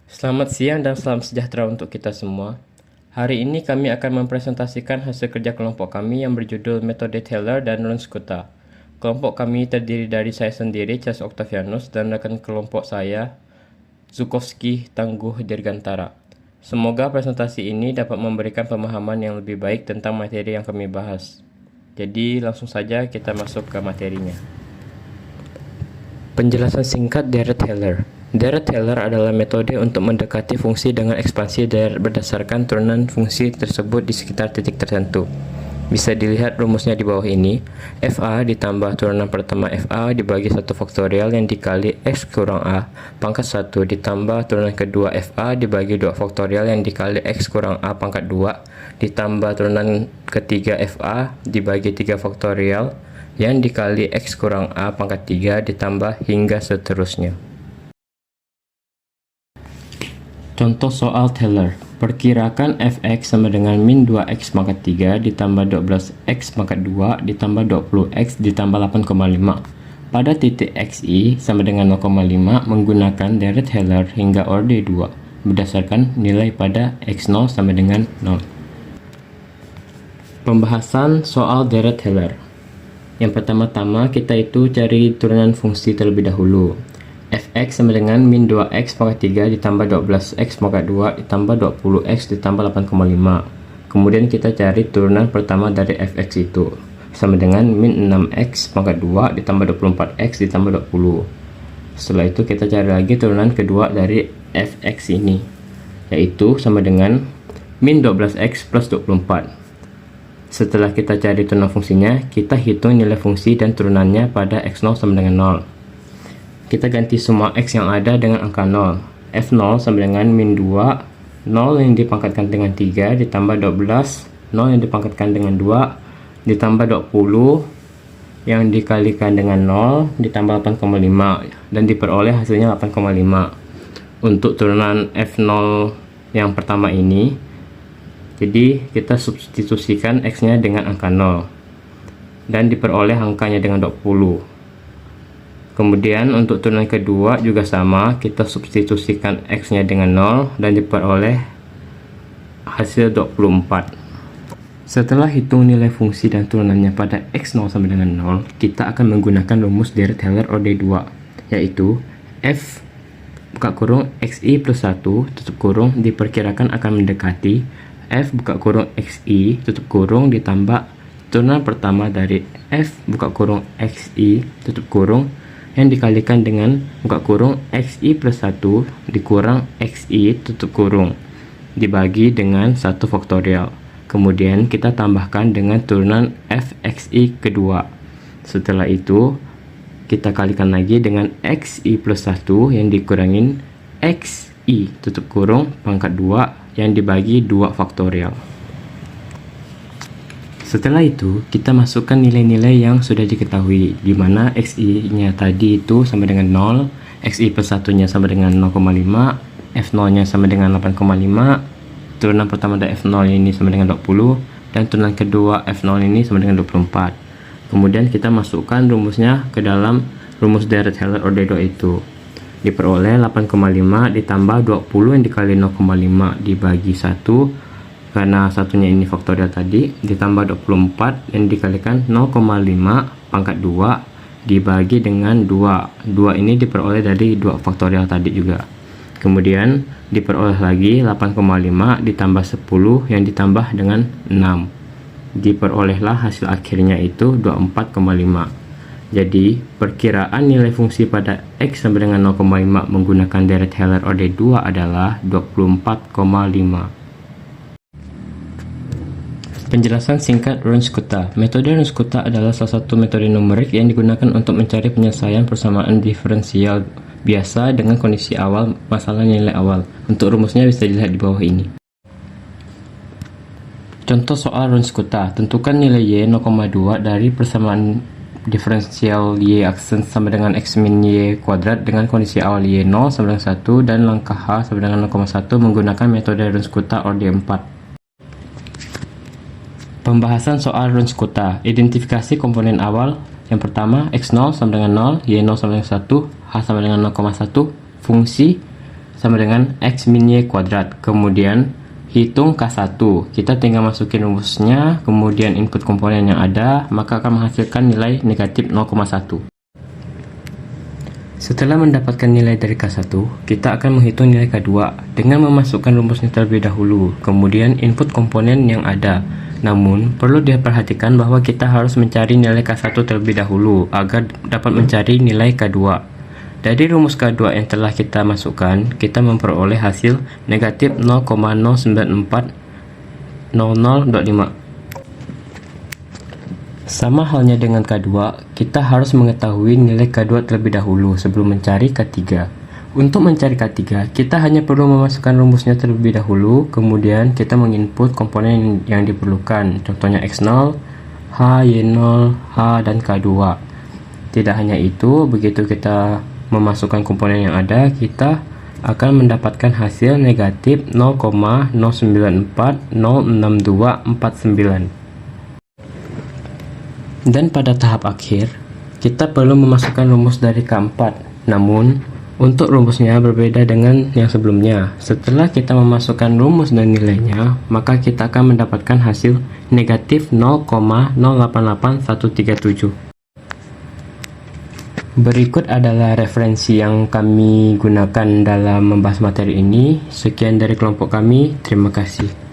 Selamat siang dan salam sejahtera untuk kita semua. Hari ini kami akan mempresentasikan hasil kerja kelompok kami yang berjudul Metode Taylor dan Runskota. Kelompok kami terdiri dari saya sendiri, Charles Octavianus, dan rekan kelompok saya, Zukovsky Tangguh Dirgantara. Semoga presentasi ini dapat memberikan pemahaman yang lebih baik tentang materi yang kami bahas. Jadi langsung saja kita masuk ke materinya. Penjelasan singkat Dirac-Taylor. Dirac-Taylor adalah metode untuk mendekati fungsi dengan ekspansi berdasarkan turunan fungsi tersebut di sekitar titik tertentu. Bisa dilihat rumusnya di bawah ini. FA ditambah turunan pertama FA dibagi 1 faktorial yang dikali X kurang A pangkat 1 ditambah turunan kedua FA dibagi 2 faktorial yang dikali X kurang A pangkat 2 ditambah turunan ketiga FA dibagi 3 faktorial yang dikali X kurang A pangkat 3 ditambah hingga seterusnya. Contoh soal Taylor. Perkirakan fx sama dengan min 2x pangkat 3 ditambah 12x pangkat 2 ditambah 20x ditambah 8,5. Pada titik xi sama dengan 0,5 menggunakan Dirac-Taylor hingga orde 2 berdasarkan nilai pada x0 sama dengan 0. Pembahasan soal Dirac-Taylor. Yang pertama-tama kita itu cari turunan fungsi terlebih dahulu. Fx sama dengan min 2x pangkat 3 ditambah 12x pangkat 2 ditambah 20x ditambah 8,5. Kemudian kita cari turunan pertama dari fx itu, sama dengan min 6x pangkat 2 ditambah 24x ditambah 20. Setelah itu kita cari lagi turunan kedua dari fx ini, yaitu sama dengan min 12x plus 24. Setelah kita cari turunan fungsinya, kita hitung nilai fungsi dan turunannya pada x0 sama dengan 0. Kita ganti semua x yang ada dengan angka 0. F0 sama dengan min 2, 0 yang dipangkatkan dengan 3, ditambah 12, 0 yang dipangkatkan dengan 2, ditambah 20, yang dikalikan dengan 0, ditambah 8,5, dan diperoleh hasilnya 8,5. Untuk turunan F0 yang pertama ini, jadi kita substitusikan x-nya dengan angka 0, dan diperoleh angkanya dengan 20. Kemudian untuk turunan kedua juga sama, kita substitusikan x-nya dengan 0 dan diperoleh hasil 24. Setelah hitung nilai fungsi dan turunannya pada x0 sama dengan 0, kita akan menggunakan rumus Dirac-Taylor orde 2, yaitu f buka kurung xi plus 1 tutup kurung diperkirakan akan mendekati f buka kurung xi tutup kurung ditambah turunan pertama dari f buka kurung xi tutup kurung yang dikalikan dengan buka kurung xi plus 1 dikurang xi tutup kurung dibagi dengan 1 faktorial. Kemudian kita tambahkan dengan turunan fxi kedua. Setelah itu kita kalikan lagi dengan xi plus 1 yang dikurangin xi tutup kurung pangkat 2 yang dibagi 2 faktorial. Setelah itu, kita masukkan nilai-nilai yang sudah diketahui, di mana xi-nya tadi itu sama dengan 0, xi plus 1-nya sama dengan 0,5, f0-nya sama dengan 8,5, turunan pertama dari f0 ini sama dengan 20, dan turunan kedua f0 ini sama dengan 24. Kemudian kita masukkan rumusnya ke dalam rumus Dirac-Taylor orde 2 itu. Diperoleh 8,5 ditambah 20 yang dikali 0,5 dibagi 1, karena satunya ini faktorial tadi, ditambah 24 yang dikalikan 0,5 pangkat 2 dibagi dengan 2. 2 ini diperoleh dari 2 faktorial tadi juga. Kemudian diperoleh lagi 8,5 ditambah 10 yang ditambah dengan 6. Diperolehlah hasil akhirnya itu 24,5. Jadi perkiraan nilai fungsi pada x sama dengan 0,5 menggunakan Dirac-Taylor orde 2 adalah 24,5. Penjelasan singkat Runskota. Metode Runskota adalah salah satu metode numerik yang digunakan untuk mencari penyelesaian persamaan diferensial biasa dengan kondisi awal masalah nilai awal. Untuk rumusnya bisa dilihat di bawah ini. Contoh soal Runskota. Tentukan nilai y 0,2 dari persamaan diferensial y aksen sama dengan x min y kuadrat dengan kondisi awal y 0 sama dengan 1 dan langkah h sama dengan 0,1 menggunakan metode Runskota orde 4. Pembahasan soal Runskota. Identifikasi komponen awal. Yang pertama, x0 sama dengan 0, y0 sama dengan 1, h sama dengan 0,1, fungsi sama dengan X min Y kuadrat. Kemudian hitung K1. Kita tinggal masukin rumusnya, kemudian input komponen yang ada, maka akan menghasilkan nilai negatif 0,1. Setelah mendapatkan nilai dari K1, kita akan menghitung nilai K2 dengan memasukkan rumusnya terlebih dahulu, kemudian input komponen yang ada. Namun, perlu diperhatikan bahwa kita harus mencari nilai K1 terlebih dahulu agar dapat mencari nilai K2. Dari rumus K2 yang telah kita masukkan, kita memperoleh hasil negatif 0,09400.5. Sama halnya dengan K2, kita harus mengetahui nilai K2 terlebih dahulu sebelum mencari K3. Untuk mencari K3, kita hanya perlu memasukkan rumusnya terlebih dahulu, kemudian kita menginput komponen yang diperlukan, contohnya X0, H, Y0, H, dan K2. Tidak hanya itu, begitu kita memasukkan komponen yang ada, kita akan mendapatkan hasil negatif 0,09406249. Dan pada tahap akhir, kita perlu memasukkan rumus dari K4. Namun, untuk rumusnya berbeda dengan yang sebelumnya. Setelah kita memasukkan rumus dan nilainya, maka kita akan mendapatkan hasil negatif 0,088137. Berikut adalah referensi yang kami gunakan dalam membahas materi ini. Sekian dari kelompok kami, terima kasih.